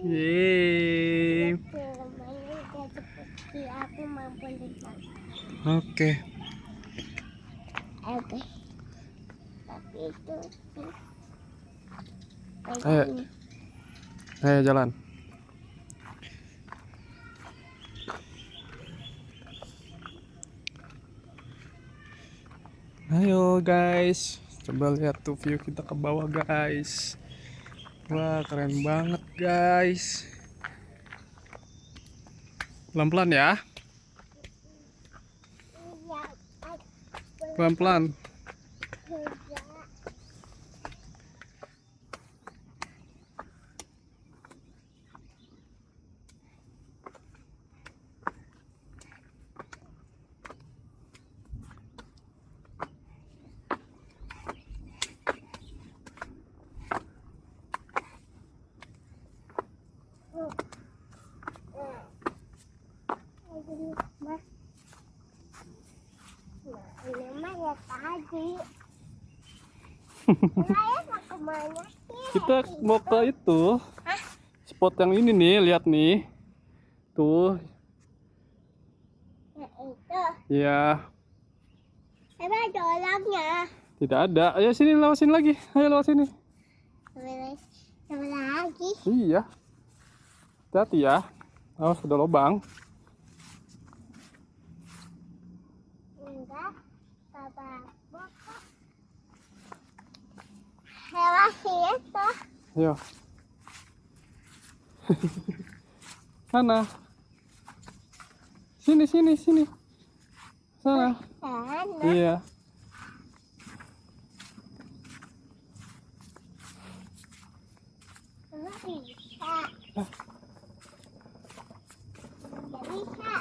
Yeay. Aku mampu renang. Oke. Oke. Tapi itu Ayo. Ayo jalan. Ayo guys, coba lihat tuh view kita ke bawah guys. Wah keren banget guys. Pelan-pelan ya, pelan-pelan. Kita mau ke itu spot yang ini nih, lihat nih tuh ya. Ada orangnya. Tidak ada. Ayo sini, lewat sini lagi. Ayo lewat sini. Lagi. Iya, hati-hati ya. Oh sudah lubang. Enggak, apa-apa. Lewat situ. Ayo. Sana. Sini. Sana. Sana. Iya. Enggak bisa. Enggak bisa.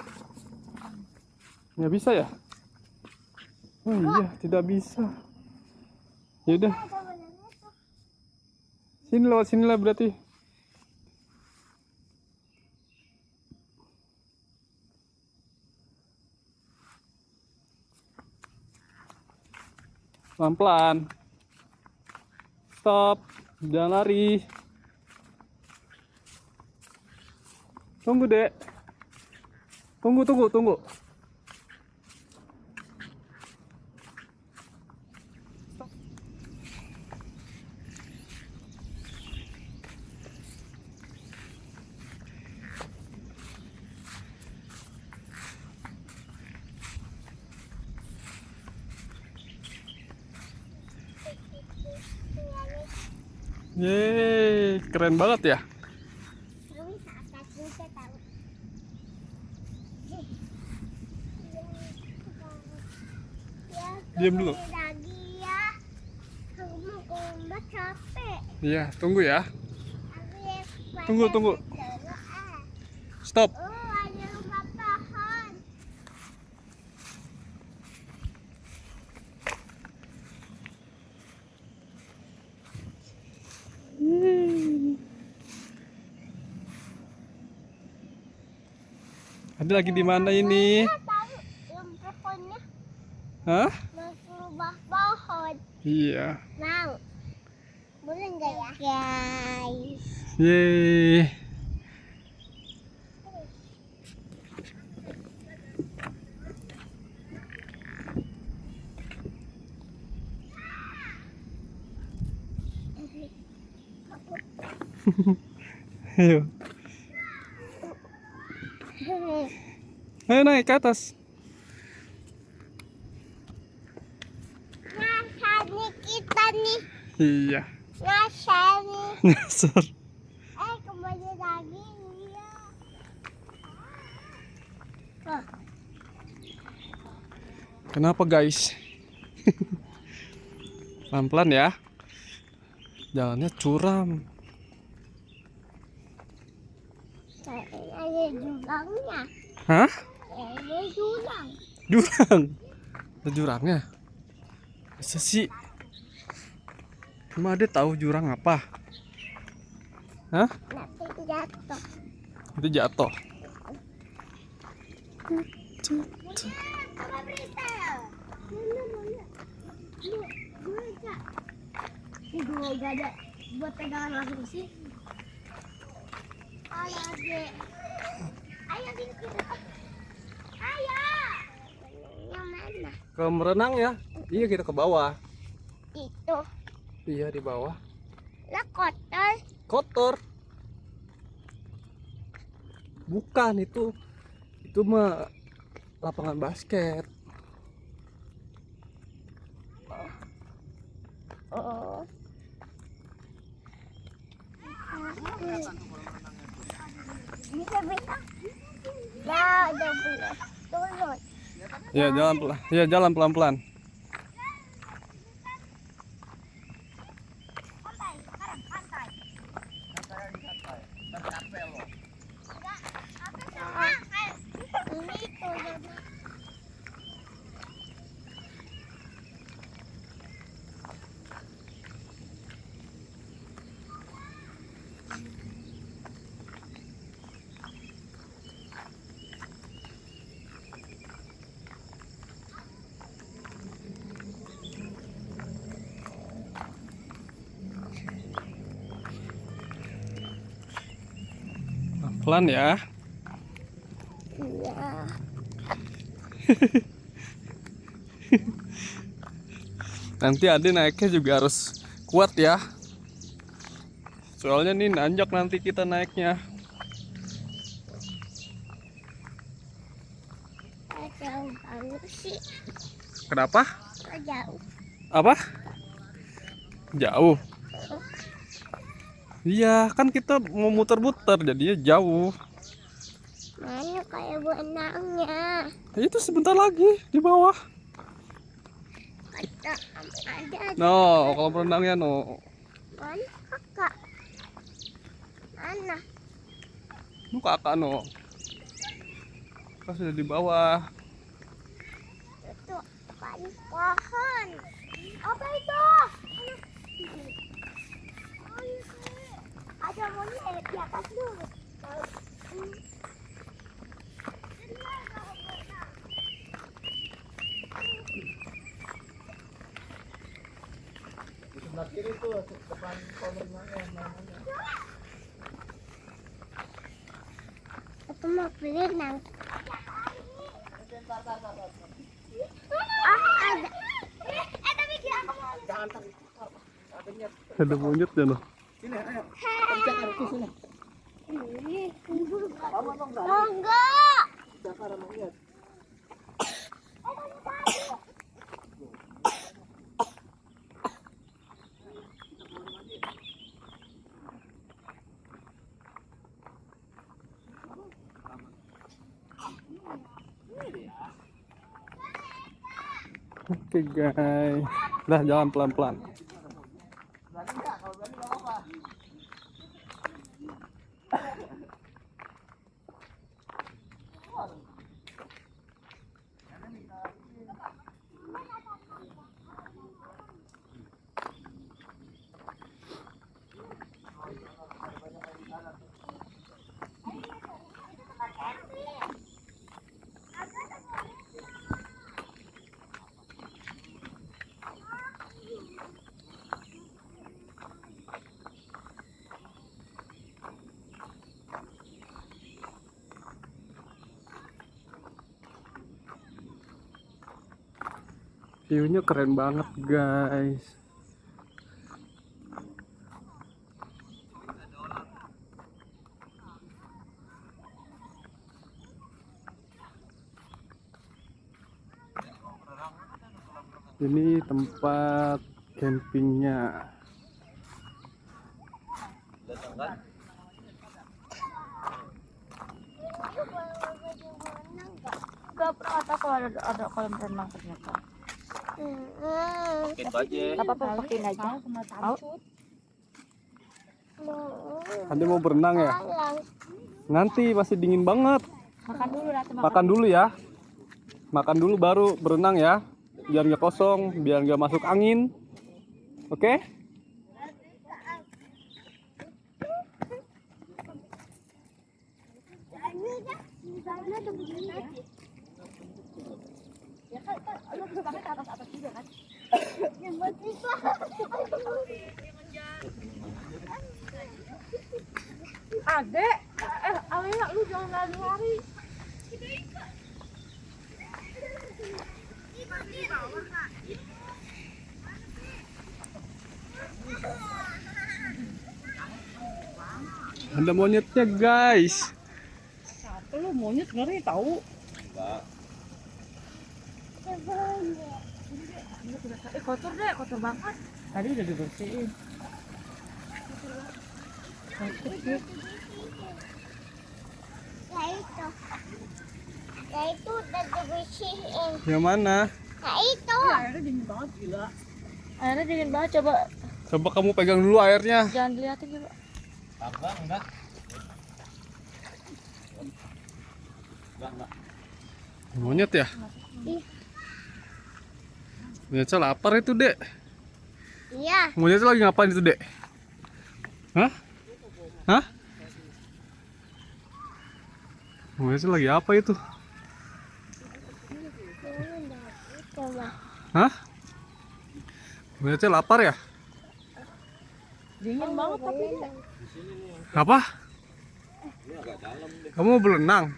Nggak bisa ya? Oh iya, tidak bisa. Yaudah, Ada benernya tuh. sini lewat sini lah berarti. Pelan-pelan. Stop, jangan lari. Tunggu, Dek. Tunggu. Yeay, keren banget ya. Kami akan bisa tahu. Diam dulu. Lagi ya. Aku mau kombat capek. Iya, tunggu ya. Aku Tunggu. Stop. Oh, ada rumah pohon. Ada lagi di mana ini? Tahu yang pohonnya Hah? masuk rumah pohon. Iya. Mau. Boleh nggak ya? Guys. Yeay. Ayo. Ayo naik ke atas. Nyasar nih kita nih. Iya. Nyasar nih. Nyasar. Kembali lagi ya. Kenapa guys? Pelan-pelan ya. Jalannya curam. Ada jurangnya. Hah? Ada jurang. Jurang. Ada jurangnya. Masa sih? Emang ada tahu jurang apa? Hah? Nanti jatuh. Itu jatuh. Apa berita? Gue gak ada buat pegangan langsung sih. lagi. Ayo kita. Ayo. Yang mana? Kalau berenang ya? Iya, kita ke bawah. Itu. Iya, di bawah. Lah kotor. Kotor. Bukan itu. Itu mah lapangan basket. Oh. Bisa. Ya, udah boleh. Turun. Ya, jalan pelan. Ya, jalan pelan-pelan. Ini turun. Pelan ya. Iya. Nanti Ade naiknya juga harus kuat ya. Soalnya nih nanjak nanti kita naiknya. Jauh banget sih. Kenapa? Jauh. Apa? Jauh. Iya, kan kita mau muter-muter jadinya jauh. Mana kayak benangnya? Ya, itu sebentar lagi di bawah. Ada. No, kalau berenangnya no. Mana kakak? Mana? Lu kakak no. Kakak sudah di bawah. Itu pohon. Apa itu? Ada monyet di atas dulu. Di sebelah kiri tuh depan kolam renangnya. Aku mau berenang. Ada. Tapi dia jangan tarik. Ada monyet ya no. Sini, ayo. Kerjakan ke sini. Enggak. Jakar monyet. Oke guys. Dah jalan pelan-pelan. Berani enggak? Kalau berani enggak apa-apa. View-nya keren banget guys. Ini tempat campingnya. Gak pernah tahu kalau ada kolam renang ternyata. Gitu aja. Gak apa-apa pakein aja. Mau? Ade mau berenang ya? Nanti masih dingin banget. Makan dulu nanti Makan dulu ya. Makan dulu baru berenang ya. Biar nggak kosong, biar nggak masuk angin. Oke? Adek. Ada monyetnya guys. Apa lu monyet ngeri tahu? Kotor deh, kotor banget. Tadi udah dibersihin. Ya itu udah dibersihin. Yang mana? Nah itu. Airnya dingin banget gila. Airnya dingin banget, coba Coba kamu pegang dulu airnya. jangan dilihatin coba. Abang enggak. Enggak. Monyet ya? Ih. Monyetnya lapar itu, Dek. Iya. Monyetnya lagi ngapain itu, Dek? Hah? Hah? Monyetnya lagi apa itu? Coba. Hah? Monyetnya lapar ya? Dingin banget tapi ini. Apa? Kamu mau berenang?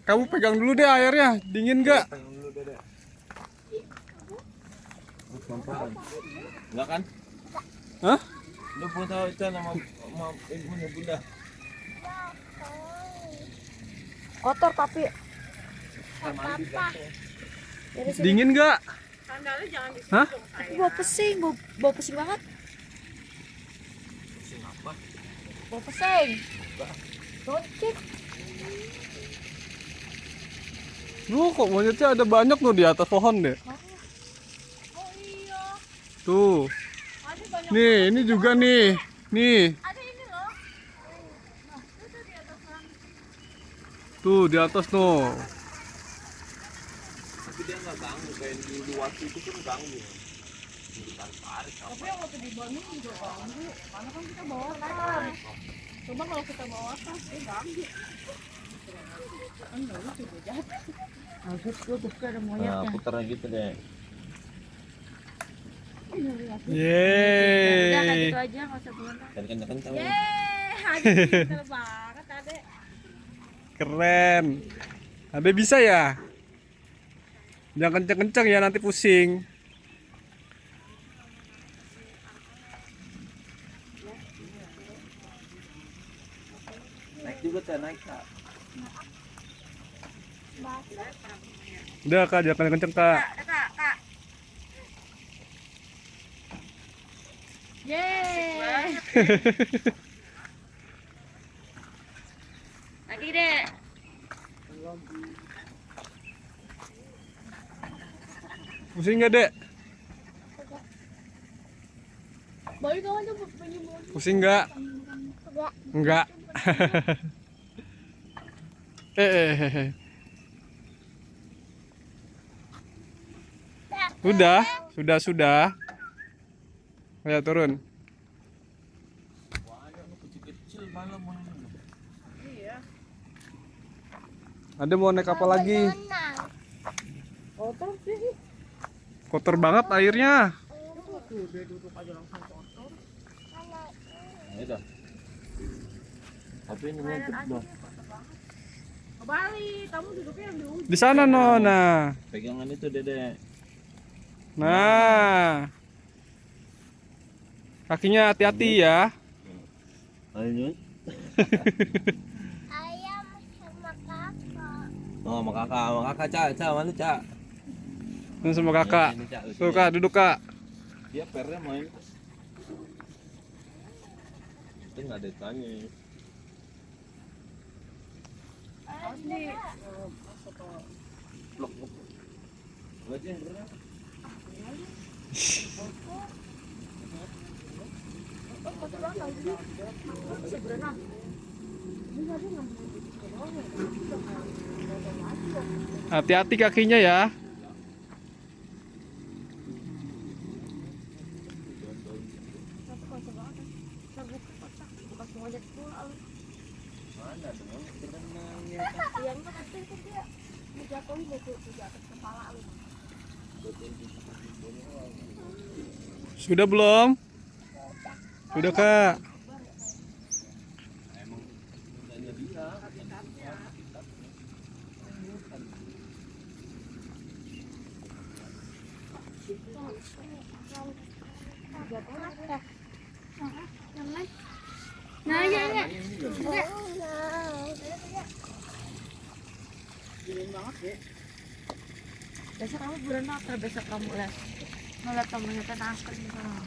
Kamu pegang dulu deh airnya, dingin gak? Enggak kan? Hah? Lu pun tahu itu nama ibunya bunda. Kotor tapi Apa? Dingin gak? Hah? tapi bau pesing, bau pesing banget. Bau pesing. Cocik. Loh, kok monyetnya ada banyak loh di atas pohon deh. Oh iya. Tuh. Ada banyak. Nih, ini juga nih. Nih, Ada ini loh. tuh di atas tuh. Tapi dia enggak ganggu kayak di luar itu kan ganggu. Tapi yang waktu di Bandung juga ganggu. Karena kan kita bawa tas. Cuma kalau kita bawa tas, dia ganggu. Enggak, itu juga jatuh. Agak tuh ada Nah, monyetnya. putarnya gitu deh. Udah kayak Yeay. gitu aja, nggak usah berenang. Dan kencang-kencang. Pinter banget Ade. Keren. Ada bisa ya? Jangan kenceng-kenceng ya, nanti pusing. Naik juga tuh, naik Kak. Udah Kak, jangan kenceng Kak. Kak. Yeay. Lagi deh. Pusing nggak Dek? Balik kawan tuh pengen Pusing nggak? Enggak. eh. Sudah. Ya turun. Kecil malam. Ada mau naik apa lagi? Tenang. kotor sih. Kotor banget airnya. Tuh dia duduk aja langsung kotor. Itu. Tapi ini nutup dah. Kembali, kamu duduknya yang di ujung. Di sana Nona. Pegangan itu Dede. Nah. Kakinya hati-hati ya. Ayo. Ayam sama kakak. Oh, sama kakak Cak, mana Cak? Ini sama kakak. Sini, Cak, sini. Tuh Kak, duduk Kak. Dia pernya main. Itu nggak ada tanya. Nih. Blok. Baca yang berenang. Kotor banget sih. Bisa berenang. Hati-hati kakinya ya. Kotor banget. Bekas monyet pula. Mana dong berenang ya? Iya, enggak pasti itu dia. Dijatuhin itu di atas kepala lu. Sudah belum? Sudah Kak. Emang tanya dia. Nah, ya. Dingin banget deh. Besok kamu bulan apa? Besok kamu les. Ngeliat temennya teh nangkep nih sekarang.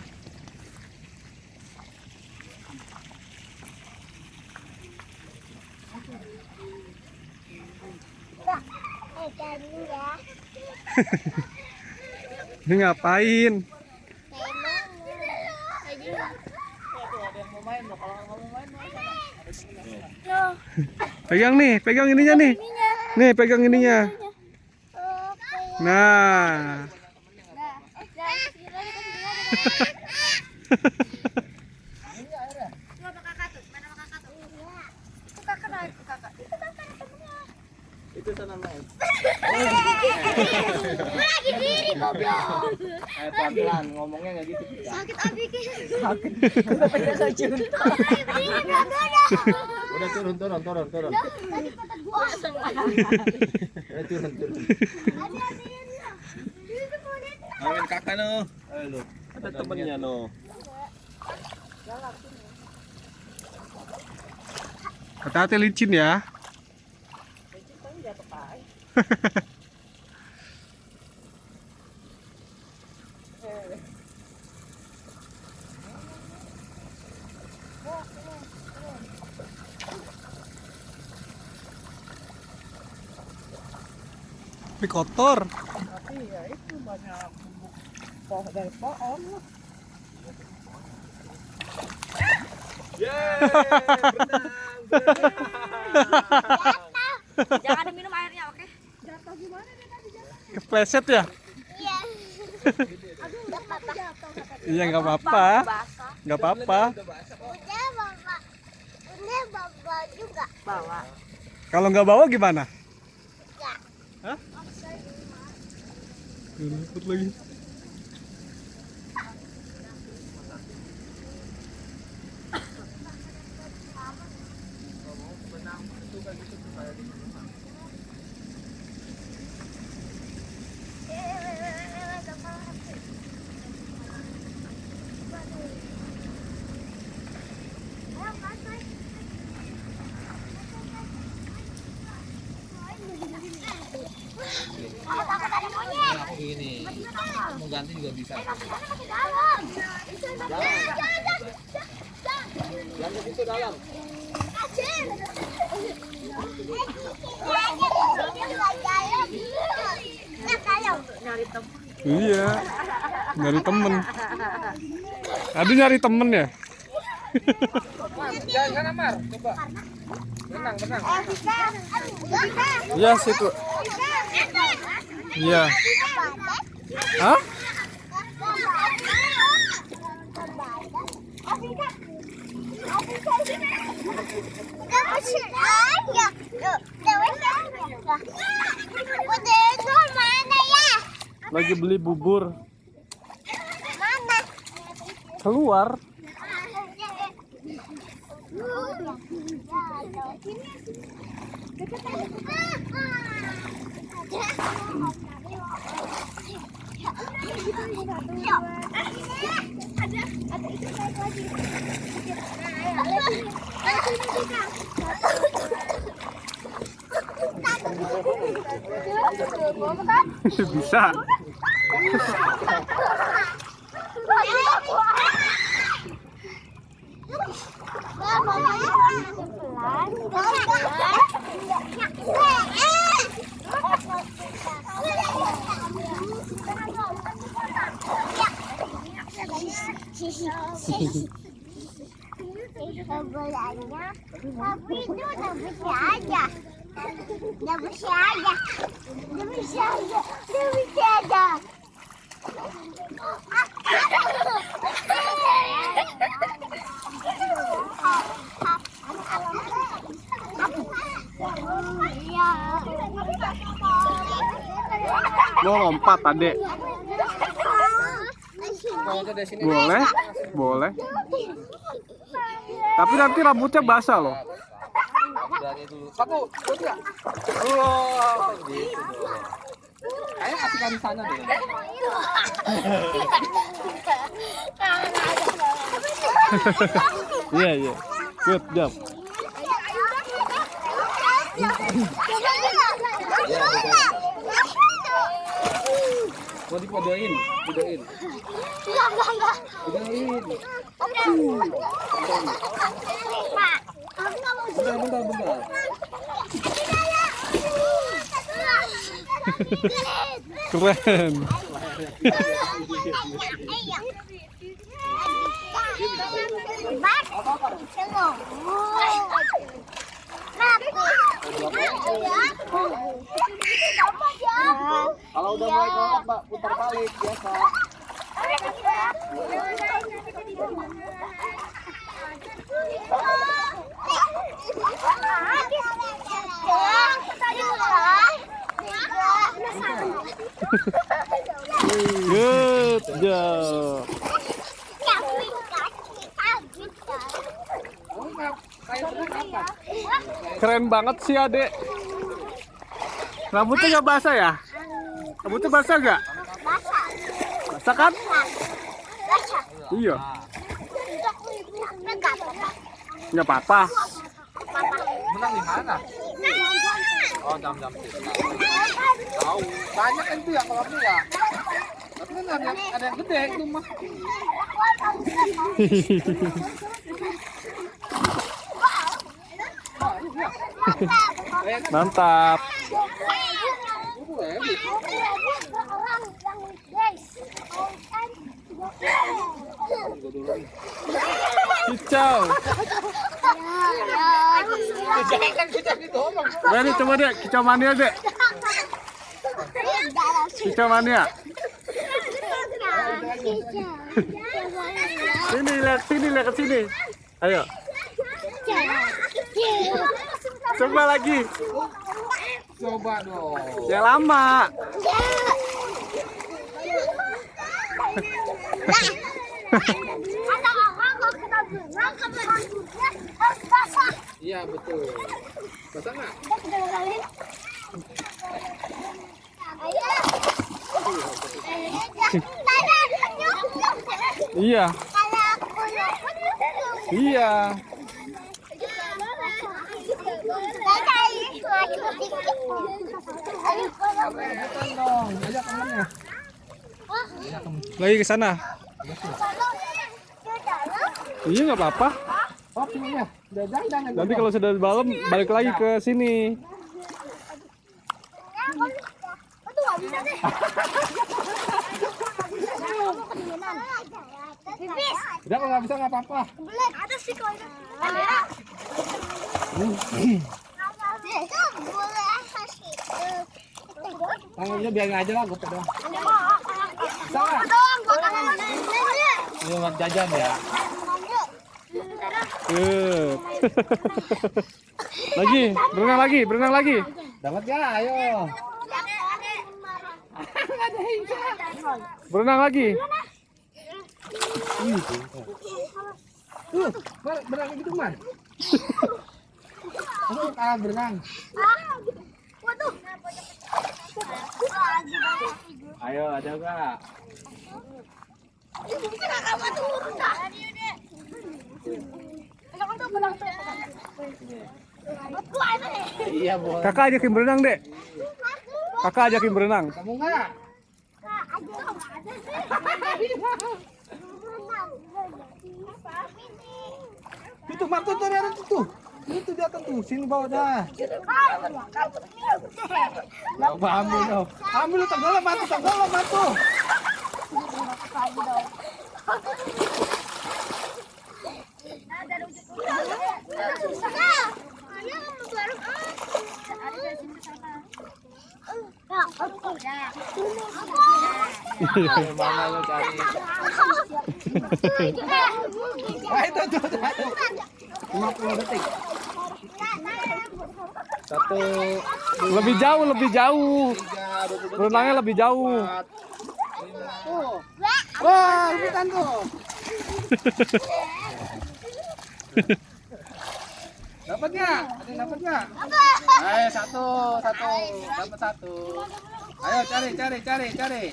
Ya. Ini ngapain? Pegang nih, pegang ininya nih. Nih, pegang ininya. Nah. Itu sana main. Lagi diri goblok. Pelan-pelan ngomongnya nggak gitu. Sakit abi ke. Udah turun. Tadi kata gua. Udah turun. Itu kulit. Amin kakak no. Ayo lo. Ada temennya no. Hati-hati licin ya. Tapi kotor. Tapi ya itu banyak pohon dari pohon. Jangan diminum airnya, oke? Jatuh gimana dia tadi jatuh? Kepleset ya? Iya. Aduh, udah apa jatuh kata dia. Iya nggak apa-apa. Nggak apa-apa. Udah bapak. Udah bapak juga. Bawa. Kalau nggak bawa gimana? Enggak. Hah? Luput lagi. Aku gini. Mau ganti juga bisa. Jangan ke situ dalam. Nyari temen. Iya. Nyari temen. Aduh nyari temen ya. Jangan sana Mar, coba. Tenang. Iya situ. Iya. Hah? Lagi beli bubur. Mana? Keluar. Bisa. Sebelahnya, tapi itu udah bisa aja. Udah bisa aja. Udah bisa aja. Udah bisa aja. Mau lompat, Adek? Boleh, boleh. Tapi nanti rambutnya basah loh. Dari dulu. 1, 2, 3. Wah, gitu. Kayak asik di sana deh. Iya, iya. Good job. Mau dipodoin, podoin. Enggak. Podoin. Pak, aku nggak mau. Bentar. Keren. Kalau udah mulai kelewat, Mbak, putar balik biasa. Good job. Oh, kayak bener apa? Keren banget sih adek. Rambutnya nggak basah ya? Rambutnya basah nggak? Basah kan? Iya. Nggak apa-apa. Menang di mana? Oh, jam-jam sih. Tahu. Banyak kan itu ya kolamnya ya. Tapi kan ada yang gede itu mah. Mantap. Kicau. Jangan kita didorong. Berani coba dek, kicau mania dek. Kicau mania. Sini lihat ke sini. Ayo. Coba lagi. Coba dong. Yang lama. Iya betul. Basah nggak? Iya. Iya. Ajak temennya. Lagi ke sana. Iya nggak apa-apa. Oh, sini ya. Udah jangan. Nanti kalau sudah malam balik lagi ke sini. Udah kalau nggak bisa nggak apa-apa. Ada sih kalau itu. Tangannya biar aja lah, gue pegang. Ini buat jajan ya. Good. Berenang lagi. Dapat ya, ayo. Berenang lagi. Berenang gitu man. Berenang. Ayo, ada enggak? Iya, boleh. Kakak ajakin berenang dek. Kamu enggak? Itu mantu tuh ada tuh. Itu di atas tuh, sini bawa dah. Nggak ambil dong. Ambil lu tenggelam mantu. Mana lu cari? Itu. 50 detik. Satu. Lebih jauh. Berenangnya lebih jauh. Wah, ikutan tuh. Dapat nggak? Ada yang dapat nggak? Ayo satu. Dapat satu. Ayo cari.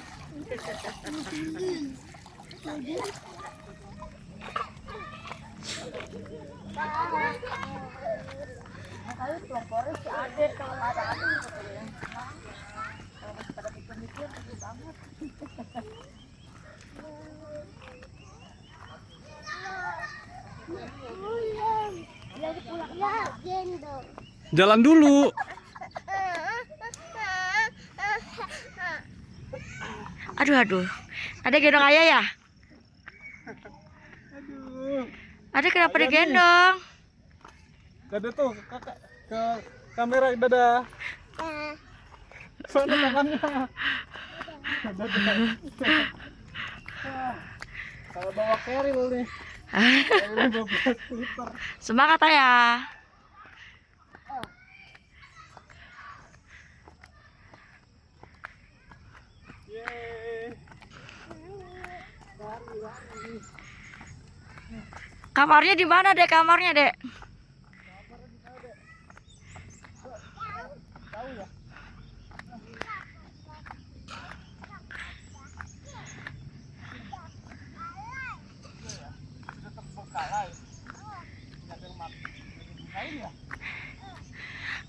Ya, gendong. Jalan dulu. Aduh. Ada gendong ayah ya? Aduh. Ada kenapa digendong? Dadah tuh kakak ke kamera dadah. Mana tangannya? Dadah. Kalau bawa keril nih. Keril 12 liter. Semangat ayah. Yeay. Kamarnya di mana, Dek? Kamarnya, Dek?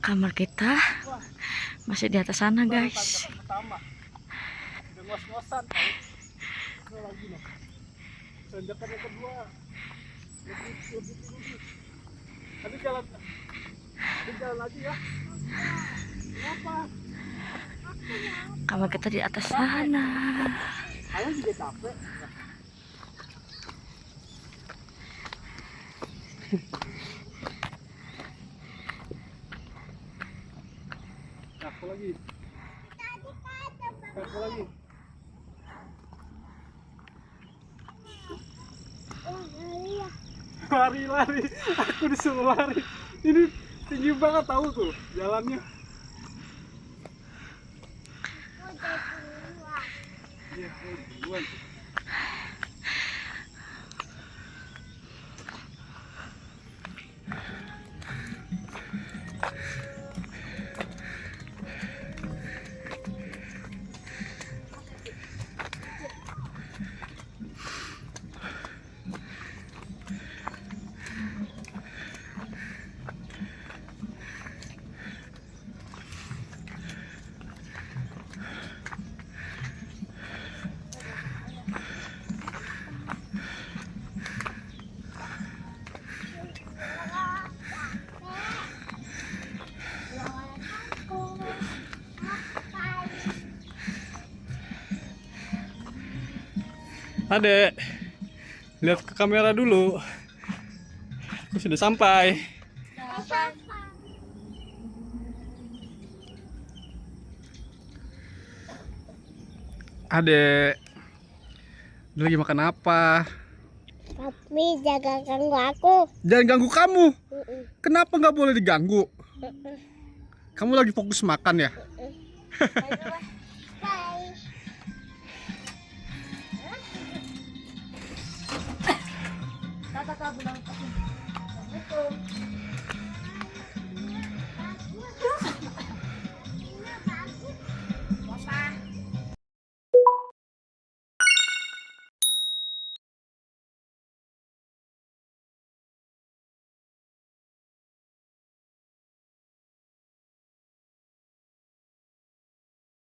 Kamar kita masih di atas sana, guys. Pertama. Udah ngos-ngosan. Ini lagi nih. Tanjakan yang kedua. Lebih tinggi. Nanti jalan lagi ya. Kenapa? Kamar kita di atas sana. Ayah juga capek. Aku lagi. Aku lagi. Lari. Aku disuruh lari. Ini tinggi banget tahu tuh jalannya. Iya, duluan. Adek, lihat ke kamera dulu. Aku sudah sampai. Adek, dia lagi makan apa? Tapi jaga ganggu aku. Jangan ganggu kamu. Kenapa nggak boleh diganggu? Kamu lagi fokus makan ya? Bye. Tata bilang Assalamualaikum.